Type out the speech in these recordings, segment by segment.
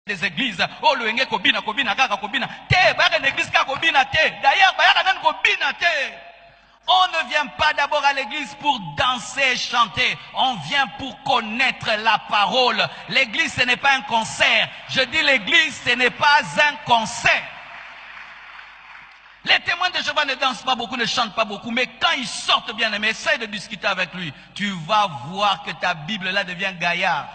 des églises. Oh, le enge kobina, kobina, kaka kobina. Te, bayaka une église kaka kobina te. D'ailleurs, bayaka nan kobina te. On ne vient pas d'abord à l'église pour danser et chanter. On vient pour connaître la parole. L'église, ce n'est pas un concert. Je dis l'église, ce n'est pas un concert. Les témoins de Jéhovah ne dansent pas beaucoup, ne chantent pas beaucoup, mais quand ils sortent bien aimés, essaye de discuter avec lui. Tu vas voir que ta Bible là devient gaillard.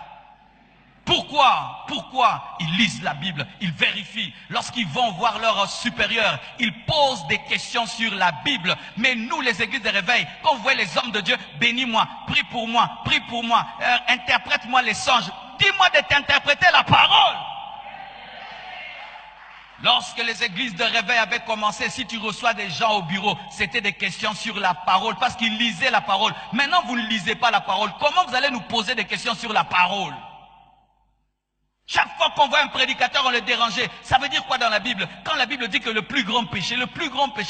Pourquoi? Pourquoi ils lisent la Bible, ils vérifient. Lorsqu'ils vont voir leur supérieur, ils posent des questions sur la Bible. Mais nous, les églises de réveil, quand vous voyez les hommes de Dieu, bénis-moi, prie pour moi, interprète-moi les songes. Dis-moi de t'interpréter la parole. Lorsque les églises de réveil avaient commencé, si tu reçois des gens au bureau, c'était des questions sur la parole, parce qu'ils lisaient la parole. Maintenant, vous ne lisez pas la parole. Comment vous allez nous poser des questions sur la parole? Chaque fois qu'on voit un prédicateur, on le dérangeait. Ça veut dire quoi dans la Bible? Quand la Bible dit que le plus grand péché,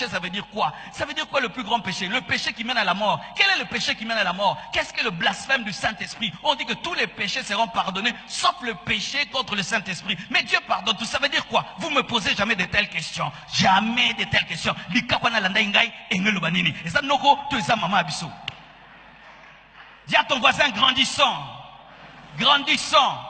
ça veut dire quoi? Ça veut dire quoi le plus grand péché? Le péché qui mène à la mort. Quel est le péché qui mène à la mort? Qu'est-ce que le blasphème du Saint-Esprit? On dit que tous les péchés seront pardonnés, sauf le péché contre le Saint-Esprit. Mais Dieu pardonne tout. Ça veut dire quoi? Vous me posez jamais de telles questions. Jamais de telles questions. Et ça, noko, tu es maman abisso. Dis à ton voisin, grandissant. Grandissant.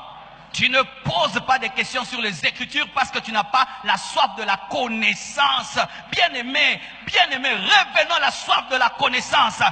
Tu ne poses pas des questions sur les Écritures parce que tu n'as pas la soif de la connaissance. Bien-aimé, revenons à la soif de la connaissance.